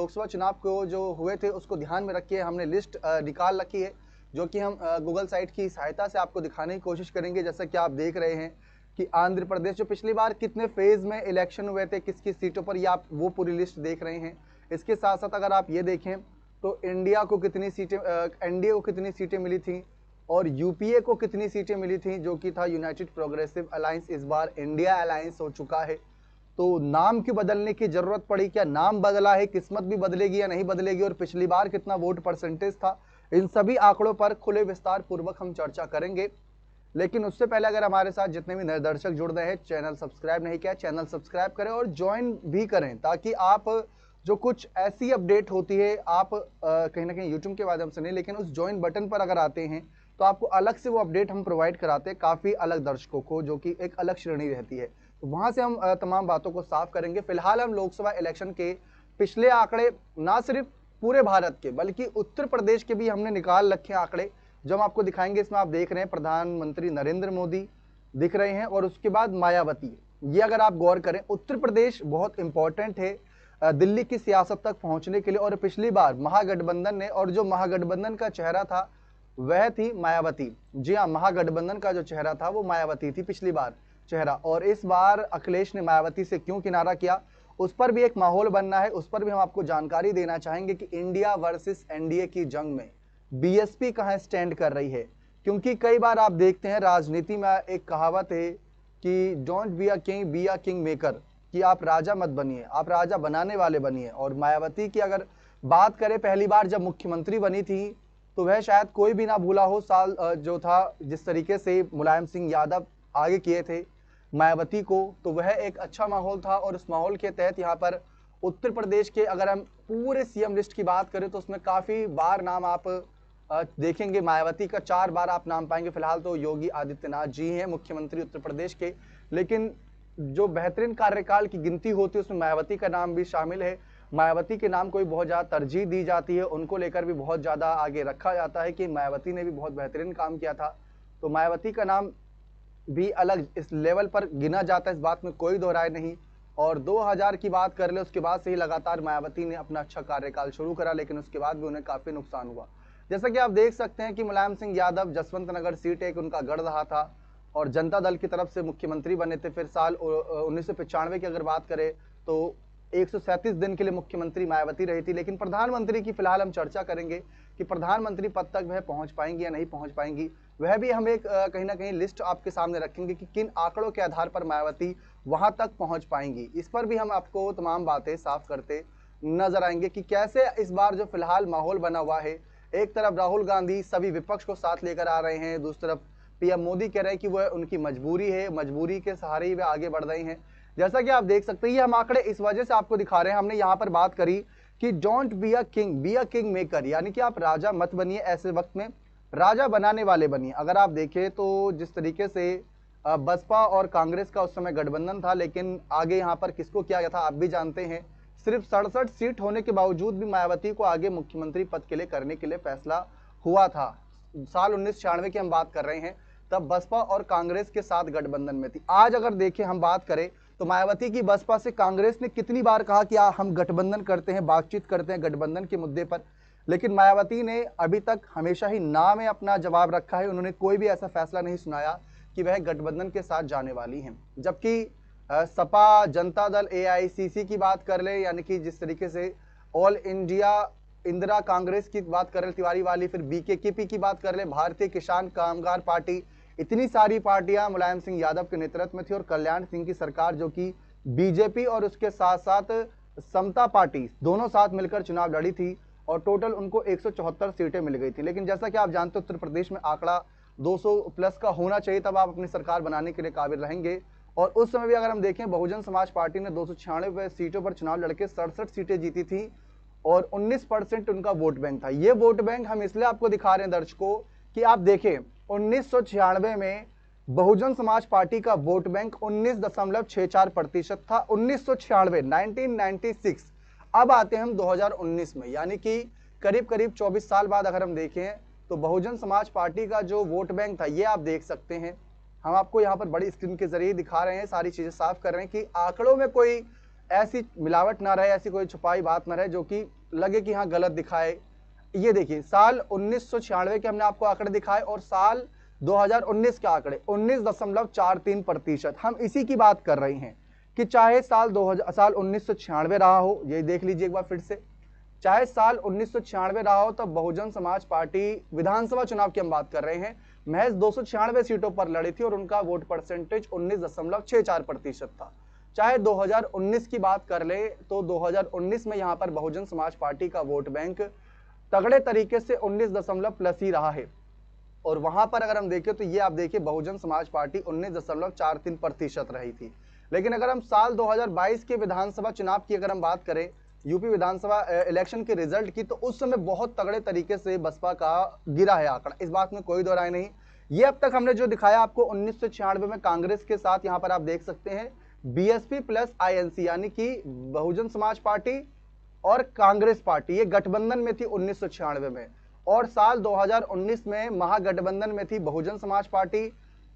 लोकसभा चुनाव को जो हुए थे उसको ध्यान में रखिए हमने लिस्ट निकाल रखी है, जो कि हम गूगल साइट की सहायता से आपको दिखाने की कोशिश करेंगे। जैसा कि आप देख रहे हैं कि आंध्र प्रदेश जो पिछली बार कितने फेज में इलेक्शन हुए थे, किस किस सीटों पर, ये आप वो पूरी लिस्ट देख रहे हैं। इसके साथ साथ अगर आप ये देखें तो इंडिया को कितनी सीटें, एनडीए को कितनी सीटें मिली थी और यूपीए को कितनी सीटें मिली थी, जो कि था यूनाइटेड प्रोग्रेसिव अलायंस। इस बार इंडिया अलायंस हो चुका है। तो नाम की बदलने की जरूरत पड़ी, क्या नाम बदला है, किस्मत भी बदलेगी या नहीं बदलेगी, और पिछली बार कितना वोट परसेंटेज था, इन सभी आंकड़ों पर खुले विस्तार पूर्वक हम चर्चा करेंगे। लेकिन उससे पहले अगर हमारे साथ जितने भी नए दर्शक जुड़ रहे हैं, चैनल सब्सक्राइब नहीं किया, चैनल सब्सक्राइब करें और ज्वाइन भी करें, ताकि आप जो कुछ ऐसी अपडेट होती है आप कहीं ना कहीं यूट्यूब के माध्यम से नहीं, लेकिन उस ज्वाइन बटन पर अगर आते हैं तो आपको अलग से वो अपडेट हम प्रोवाइड कराते हैं काफ़ी अलग दर्शकों को, जो कि एक अलग श्रेणी रहती है। तो वहाँ से हम तमाम बातों को साफ करेंगे। फिलहाल हम लोकसभा इलेक्शन के पिछले आंकड़े ना सिर्फ पूरे भारत के बल्कि उत्तर प्रदेश के भी हमने निकाल रखे आंकड़े, जो हम आपको दिखाएंगे। इसमें आप देख रहे हैं प्रधानमंत्री नरेंद्र मोदी दिख रहे हैं और उसके बाद मायावती। ये अगर आप गौर करें, उत्तर प्रदेश बहुत इंपॉर्टेंट है दिल्ली की सियासत तक पहुंचने के लिए। और पिछली बार महागठबंधन ने, और जो महागठबंधन का चेहरा था वह थी मायावती। जी हाँ, महागठबंधन का जो चेहरा था वो मायावती थी पिछली बार चेहरा। और इस बार अखिलेश ने मायावती से क्यों किनारा किया, उस पर भी एक माहौल बनना है, उस पर भी हम आपको जानकारी देना चाहेंगे कि इंडिया वर्सेस एनडीए की जंग में बीएसपी कहां स्टैंड कर रही है। क्योंकि कई बार आप देखते हैं राजनीति में एक कहावत है कि don't be a king, be a king maker, कि आप राजा मत बनिए, आप राजा बनाने वाले बनिए। और मायावती की अगर बात करें, पहली बार जब मुख्यमंत्री बनी थी तो वह शायद कोई भी ना भूला हो साल जो था, जिस तरीके से मुलायम सिंह यादव आगे किए थे मायावती को, तो वह एक अच्छा माहौल था। और उस माहौल के तहत यहाँ पर उत्तर प्रदेश के अगर हम पूरे सीएम लिस्ट की बात करें तो उसमें काफ़ी बार नाम आप देखेंगे मायावती का, 4 बार आप नाम पाएंगे। फिलहाल तो योगी आदित्यनाथ जी हैं मुख्यमंत्री उत्तर प्रदेश के, लेकिन जो बेहतरीन कार्यकाल की गिनती होती है उसमें मायावती का नाम भी शामिल है। मायावती के नाम को भी बहुत ज़्यादा तरजीह दी जाती है, उनको लेकर भी बहुत ज़्यादा आगे रखा जाता है कि मायावती ने भी बहुत बेहतरीन काम किया था। तो मायावती का नाम भी अलग इस लेवल पर गिना जाता है, इस बात में कोई दो राय नहीं। और 2000 की बात कर ले, उसके बाद से ही लगातार मायावती ने अपना अच्छा कार्यकाल शुरू करा, लेकिन उसके बाद भी उन्हें काफ़ी नुकसान हुआ। जैसा कि आप देख सकते हैं कि मुलायम सिंह यादव जसवंत नगर सीट एक उनका गढ़ रहा था और जनता दल की तरफ से मुख्यमंत्री बने थे। फिर साल 1995 की अगर बात करें तो 137 दिन के लिए मुख्यमंत्री मायावती रही थी। लेकिन प्रधानमंत्री की फिलहाल हम चर्चा करेंगे कि प्रधानमंत्री पद तक वह पहुंच पाएंगी या नहीं पहुंच पाएंगी। वह भी हम एक कहीं ना कहीं लिस्ट आपके सामने रखेंगे कि किन आंकड़ों के आधार पर मायावती वहां तक पहुंच पाएंगी। इस पर भी हम आपको तमाम बातें साफ करते नजर आएंगे कि कैसे इस बार जो फिलहाल माहौल बना हुआ है, एक तरफ राहुल गांधी सभी विपक्ष को साथ लेकर आ रहे हैं, दूसरी तरफ पीएम मोदी कह रहे हैं कि वह उनकी मजबूरी है, मजबूरी के सहारे ही वे आगे बढ़ रहे हैं। जैसा कि आप देख सकते हैं, ये हम आंकड़े इस वजह से आपको दिखा रहे हैं। हमने यहाँ पर बात करी कि don't be a king, be a king maker, यानी कि आप राजा मत बनिए, ऐसे वक्त में राजा बनाने वाले बनिए। अगर आप देखें तो जिस तरीके से बसपा और कांग्रेस का उस समय गठबंधन था, लेकिन आगे यहाँ पर किसको किया गया था आप भी जानते हैं। सिर्फ 67 सीट होने के बावजूद भी मायावती को आगे मुख्यमंत्री पद के लिए करने के लिए फैसला हुआ था। साल 1996 की हम बात कर रहे हैं, तब बसपा और कांग्रेस के साथ गठबंधन में थी। आज अगर देखें हम बात करें तो मायावती की बसपा से कांग्रेस ने कितनी बार कहा कि हम गठबंधन करते हैं, बातचीत करते हैं गठबंधन के मुद्दे पर, लेकिन मायावती ने अभी तक हमेशा ही ना में अपना जवाब रखा है। उन्होंने कोई भी ऐसा फैसला नहीं सुनाया कि वह गठबंधन के साथ जाने वाली हैं। जबकि सपा, जनता दल, एआईसीसी की बात कर ले, यानी कि जिस तरीके से ऑल इंडिया इंदिरा कांग्रेस की बात कर ले तिवारी वाली, फिर बीकेकेपी की बात कर ले, भारतीय किसान कामगार पार्टी, इतनी सारी पार्टियां मुलायम सिंह यादव के नेतृत्व में थी। और कल्याण सिंह की सरकार जो कि बीजेपी और उसके साथ साथ समता पार्टी दोनों साथ मिलकर चुनाव लड़ी थी और टोटल उनको 174 सीटें मिल गई थी। लेकिन जैसा कि आप जानते हो उत्तर प्रदेश में आंकड़ा 200 प्लस का होना चाहिए, तब आप अपनी सरकार बनाने के लिए काबिल रहेंगे। और उस समय भी अगर हम देखें, बहुजन समाज पार्टी ने 296 सीटों पर चुनाव लड़के 67 सीटें जीती थी और 19% उनका वोट बैंक था। ये वोट बैंक हम इसलिए आपको दिखा रहे हैं दर्शकों कि आप देखें 1996 में बहुजन समाज पार्टी का वोट बैंक 19.64% था। 1996 अब आते हैं हम 2019 में, यानी कि करीब करीब 24 साल बाद अगर हम देखें तो बहुजन समाज पार्टी का जो वोट बैंक था, ये आप देख सकते हैं। हम आपको यहाँ पर बड़ी स्क्रीन के जरिए दिखा रहे हैं, सारी चीजें साफ कर रहे हैं कि आंकड़ों में कोई ऐसी मिलावट ना रहे, ऐसी कोई छुपाई बात ना रहे जो कि लगे कि हाँ गलत दिखाए। ये देखिए साल 1996 के हमने आपको आंकड़े दिखाए और साल 2019 के आंकड़े 19.43%। हम इसी की बात कर रहे हैं कि चाहे साल 1996 रहा हो, ये देख लीजिए एक बार फिर से, चाहे साल 1996 रहा हो, तब बहुजन समाज पार्टी विधानसभा चुनाव की हम बात कर रहे हैं, महज 296 सीटों पर लड़ी थी और उनका वोट परसेंटेज 19.64% था। चाहे 2019 की बात कर ले तो 2019 में यहां पर बहुजन समाज पार्टी का वोट बैंक तगड़े तरीके से 19 दशमलव प्लस ही रहा है। और वहां पर अगर हम देखें तो ये आप देखिए बहुजन समाज पार्टी 19.43% रही थी। लेकिन अगर हम साल 2022 के विधानसभा चुनाव की अगर हम बात करें, यूपी विधानसभा इलेक्शन के रिजल्ट की, तो उस समय बहुत तगड़े तरीके से बसपा का गिरा है आंकड़ा, इस बात में कोई दो राय नहीं। ये अब तक हमने जो दिखाया आपको 1996 में कांग्रेस के साथ, यहां पर आप देख सकते हैं बीएसपी प्लस आईएनसी यानी कि बहुजन समाज पार्टी और कांग्रेस पार्टी, ये गठबंधन में थी 1996 में। और साल 2019 में महागठबंधन में थी बहुजन समाज पार्टी,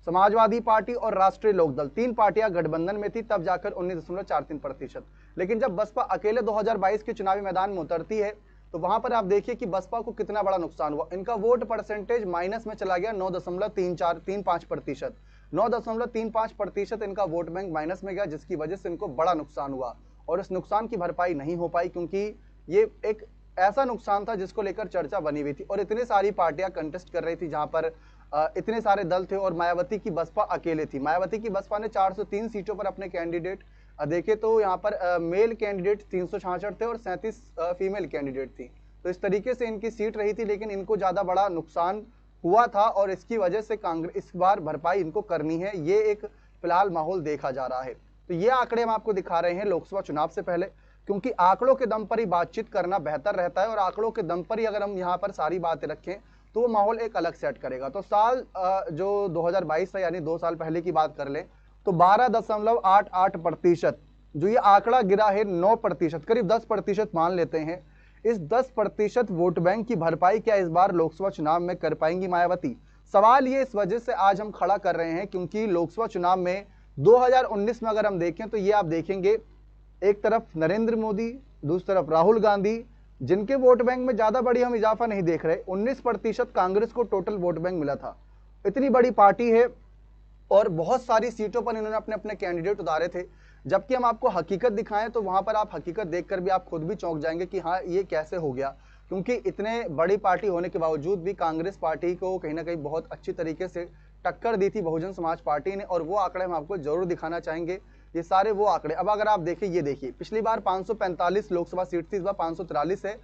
समाजवादी पार्टी और राष्ट्रीय लोकदल, तीन पार्टियां गठबंधन में थी, तब जाकर 19.43%। लेकिन जब बसपा अकेले 2022 के चुनावी मैदान में उतरती है तो वहां पर आप देखिए कि बसपा को कितना बड़ा नुकसान हुआ। इनका वोट परसेंटेज माइनस में चला गया 9.35%। 9.35% इनका वोट बैंक माइनस में गया, जिसकी वजह से इनको बड़ा नुकसान हुआ और इस नुकसान की भरपाई नहीं हो पाई, क्योंकि ये एक ऐसा नुकसान था जिसको लेकर चर्चा बनी हुई थी और इतनी सारी पार्टियां कंटेस्ट कर रही थी, जहां पर इतने सारे दल थे और मायावती की बसपा अकेले थी। मायावती की बसपा ने 403 सीटों पर अपने कैंडिडेट देखे तो यहाँ पर मेल कैंडिडेट 366 थे और 37 फीमेल कैंडिडेट थी। तो इस तरीके से इनकी सीट रही थी, लेकिन इनको ज्यादा बड़ा नुकसान हुआ था और इसकी वजह से कांग्रेस इस बार भरपाई इनको करनी है। ये एक फिलहाल माहौल देखा जा रहा है। तो ये आंकड़े हम आपको दिखा रहे हैं लोकसभा चुनाव से पहले, क्योंकि आंकड़ों के दम पर ही बातचीत करना बेहतर रहता है और आंकड़ों के दम पर ही अगर हम यहाँ पर सारी बातें रखें तो वो माहौल एक अलग सेट करेगा। तो साल जो 2022 है यानी 2 साल पहले की बात कर लें तो 12.88%, जो ये आंकड़ा गिरा है 9%, करीब 10% मान लेते हैं। इस 10% वोट बैंक की भरपाई क्या इस बार लोकसभा चुनाव में कर पाएंगी मायावती? सवाल ये इस वजह से आज हम खड़ा कर रहे हैं क्योंकि लोकसभा चुनाव में 2019 में अगर हम देखें तो ये आप देखेंगे एक तरफ नरेंद्र मोदी, दूसरी तरफ राहुल गांधी, जिनके वोट बैंक में ज्यादा बड़ी हम इजाफा नहीं देख रहे। 19% कांग्रेस को टोटल वोट बैंक मिला था। इतनी बड़ी पार्टी है और बहुत सारी सीटों पर इन्होंने अपने अपने कैंडिडेट उतारे थे, जबकि हम आपको हकीकत दिखाएं तो वहां पर आप हकीकत देखकर भी आप खुद भी चौंक जाएंगे कि हाँ ये कैसे हो गया, क्योंकि इतने बड़ी पार्टी होने के बावजूद भी कांग्रेस पार्टी को कहीं ना कहीं बहुत अच्छी तरीके से टक्कर दी थी बहुजन समाज पार्टी ने। और वो आंकड़े हम आपको जरूर दिखाना चाहेंगे, ये सारे वो आंकड़े। अब अगर आप देखें, ये देखिए पिछली बार 545 लोकसभा सीट थी, इस बार 543 है।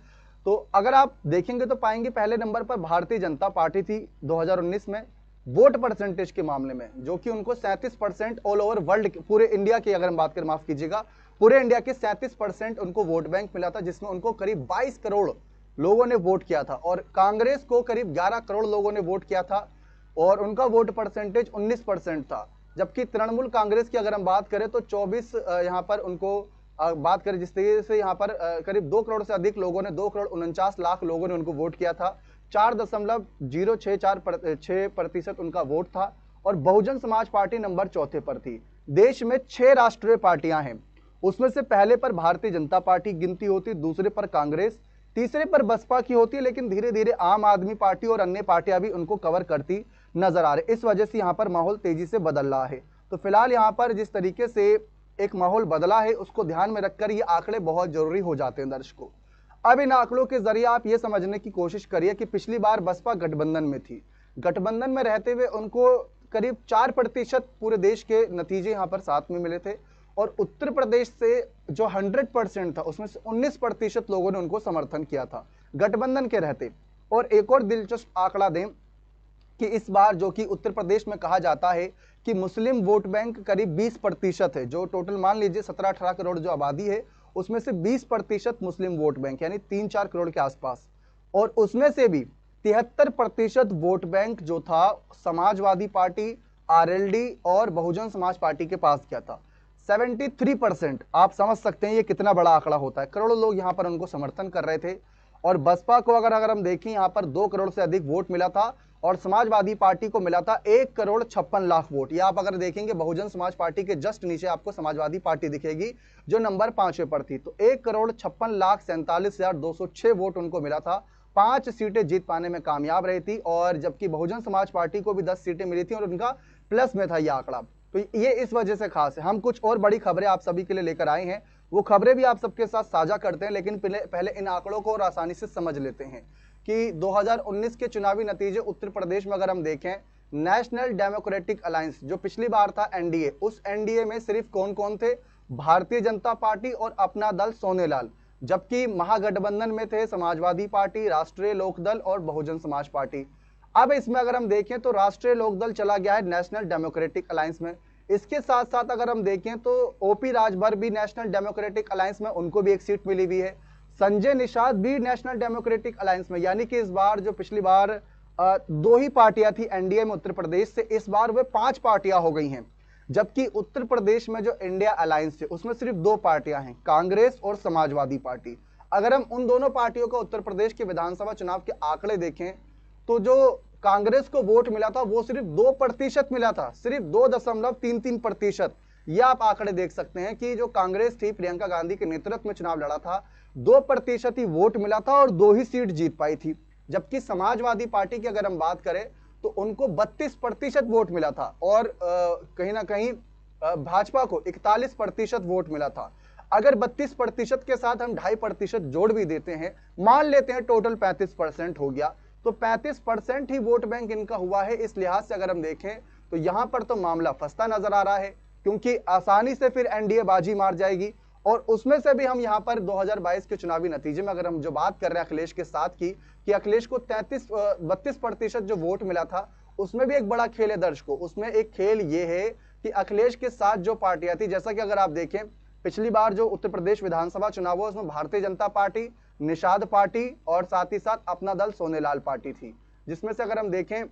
तो अगर आप देखेंगे तो पाएंगे पहले नंबर पर भारतीय जनता पार्टी थी 2019 में वोट परसेंटेज के मामले में, जो कि उनको 37% ऑल ओवर वर्ल्ड, पूरे इंडिया की अगर हम बात करें, माफ कीजिएगा, पूरे इंडिया के 37% उनको वोट बैंक मिला था, जिसमें उनको करीब 22 करोड़ लोगों ने वोट किया था और कांग्रेस को करीब 11 करोड़ लोगों ने वोट किया था और उनका वोट परसेंटेज 19% था। जबकि तृणमूल कांग्रेस की अगर हम बात करें तो 24 यहाँ पर उनको बात करें जिस तरीके से यहाँ पर करीब 2 करोड़ से अधिक लोगों ने, 2 करोड़ 49 लाख लोगों ने उनको वोट किया था। 4.064% उनका वोट था और बहुजन समाज पार्टी नंबर 4थे पर थी। देश में 6 राष्ट्रीय पार्टियां हैं, उसमें से पहले पर भारतीय जनता पार्टी गिनती होती, दूसरे पर कांग्रेस, तीसरे पर बसपा की होती है, लेकिन धीरे धीरे आम आदमी पार्टी और अन्य पार्टियां भी उनको कवर करती नजर आ रही। इस वजह से यहाँ पर माहौल तेजी से बदल रहा है। तो फिलहाल यहाँ पर जिस तरीके से एक माहौल बदला है उसको ध्यान में रखकर ये आंकड़े बहुत जरूरी हो जाते हैं दर्शकों। अब इन आंकड़ों के जरिए आप ये समझने की कोशिश करिए कि पिछली बार बसपा गठबंधन में थी, गठबंधन में रहते हुए उनको करीब 4% पूरे देश के नतीजे यहाँ पर साथ में मिले थे और उत्तर प्रदेश से जो 100% था उसमें से 19% लोगों ने उनको समर्थन किया था गठबंधन के रहते। और एक और दिलचस्प आंकड़ा दें कि इस बार जो कि उत्तर प्रदेश में कहा जाता है कि मुस्लिम वोट बैंक करीब 20% है, जो टोटल मान लीजिए 17-18 करोड़ जो आबादी है उसमें से 20% मुस्लिम वोट बैंक यानी 3-4 करोड़ के आसपास, और उसमें से भी 73% वोट बैंक जो था समाजवादी पार्टी, आरएलडी और बहुजन समाज पार्टी के पास क्या था 73%। आप समझ सकते हैं ये कितना बड़ा आंकड़ा होता है, करोड़ों लोग यहाँ पर उनको समर्थन कर रहे थे। और बसपा को अगर हम देखें यहाँ पर 2 करोड़ से अधिक वोट मिला था और समाजवादी पार्टी को मिला था 1,56,00,000 वोट। ये आप अगर देखेंगे बहुजन समाज पार्टी के जस्ट नीचे आपको समाजवादी पार्टी दिखेगी जो नंबर 5वें पर थी। तो 1,56,47,206 वोट उनको मिला था, 5 सीटें जीत पाने में कामयाब रही थी। और जबकि बहुजन समाज पार्टी को भी 10 सीटें मिली थी और उनका प्लस में था ये आंकड़ा। तो ये इस वजह से खास है। हम कुछ और बड़ी खबरें आप सभी के लिए लेकर आए हैं, वो खबरें भी आप सबके साथ साझा करते हैं, लेकिन पहले इन आंकड़ों को और आसानी से समझ लेते हैं कि 2019 के चुनावी नतीजे उत्तर प्रदेश में अगर हम देखें, नेशनल डेमोक्रेटिक अलायंस जो पिछली बार था एनडीए, उस एनडीए में सिर्फ कौन कौन थे? भारतीय जनता पार्टी और अपना दल सोनेलाल। जबकि महागठबंधन में थे समाजवादी पार्टी, राष्ट्रीय लोकदल और बहुजन समाज पार्टी। अब इसमें अगर हम देखें तो राष्ट्रीय लोकदल चला गया है नेशनल डेमोक्रेटिक अलायंस में। इसके साथ साथ अगर हम देखें तो ओपी राजभर भी नेशनल डेमोक्रेटिक अलायंस में, उनको भी एक सीट मिली हुई है। संजय निषाद भी नेशनल डेमोक्रेटिक अलायंस में, यानी कि इस बार जो पिछली बार 2 ही पार्टियां थी एनडीए में उत्तर प्रदेश से, इस बार वे 5 पार्टियां हो गई हैं। जबकि उत्तर प्रदेश में जो इंडिया अलायंस है उसमें सिर्फ 2 पार्टियां हैं, कांग्रेस और समाजवादी पार्टी। अगर हम उन दोनों पार्टियों का उत्तर प्रदेश के विधानसभा चुनाव के आंकड़े देखें तो जो कांग्रेस को वोट मिला था वो सिर्फ 2% मिला था, सिर्फ 2.33%। यह आप आंकड़े देख सकते हैं कि जो कांग्रेस थी, प्रियंका गांधी के नेतृत्व में चुनाव लड़ा था, 2% ही वोट मिला था और 2 ही सीट जीत पाई थी। जबकि समाजवादी पार्टी की अगर हम बात करें तो उनको 32% वोट मिला था और कहीं ना कहीं भाजपा को 41% वोट मिला था। अगर 32% के साथ हम 2.5% जोड़ भी देते हैं, मान लेते हैं टोटल 35% हो गया, तो 35% ही वोट बैंक इनका हुआ है। इस लिहाज से अगर हम देखें तो यहां पर तो मामला फंसता नजर आ रहा है, क्योंकि आसानी से फिर एनडीए बाजी मार जाएगी। और उसमें से भी हम यहां पर 2022 के चुनावी नतीजे में अगर हम जो बात कर रहे हैं अखिलेश के साथ की, कि अखिलेश को 32% जो वोट मिला था, उसमें भी एक बड़ा खेल है दर्शकों। उसमें एक खेल ये है कि अखिलेश के साथ जो पार्टियां थी, जैसा कि अगर आप देखें पिछली बार जो उत्तर प्रदेश विधानसभा चुनाव हुआ उसमें भारतीय जनता पार्टी, निषाद पार्टी और साथ ही साथ अपना दल सोनेलाल पार्टी थी, जिसमें से अगर हम देखें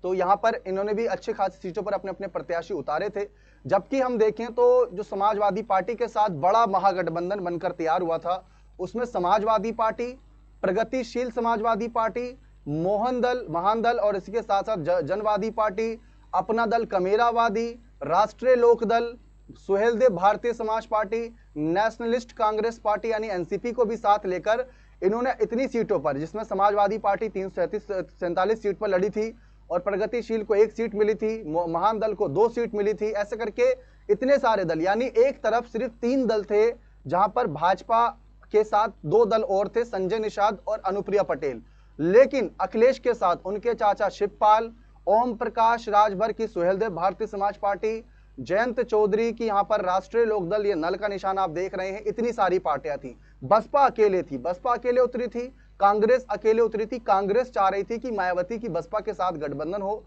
तो यहां पर इन्होंने भी अच्छे खासी सीटों पर अपने अपने प्रत्याशी उतारे थे। जबकि हम देखें तो जो समाजवादी पार्टी के साथ बड़ा महागठबंधन बनकर तैयार हुआ था, उसमें समाजवादी पार्टी, प्रगतिशील समाजवादी पार्टी, महान दल और इसके साथ साथ जनवादी पार्टी, अपना दल कमेरावादी, राष्ट्रीय Lokdal, Suheldev Bharatiya Samaj party, nationalist Congress party यानी एनसीपी को भी साथ लेकर इन्होंने इतनी सीटों पर, जिसमें समाजवादी पार्टी 347 सीट पर लड़ी थी और प्रगतिशील को 1 सीट मिली थी, महान दल को 2 सीट मिली थी, ऐसे करके इतने सारे दल, यानी एक तरफ सिर्फ 3 दल थे जहां पर भाजपा के साथ 2 दल और थे, संजय निषाद और अनुप्रिया पटेल। लेकिन अखिलेश के साथ उनके चाचा शिवपाल, ओम प्रकाश राजभर की सुहेलदेव भारतीय समाज पार्टी, जयंत चौधरी की यहां पर राष्ट्रीय लोकदल, ये नल का निशान आप देख रहे हैं, इतनी सारी पार्टियां थी। बसपा अकेले थी, बसपा अकेले उतरी थी, कांग्रेस अकेले उतरी थी। कांग्रेस चाह रही थी कि मायावती की बसपा के साथ गठबंधन हो,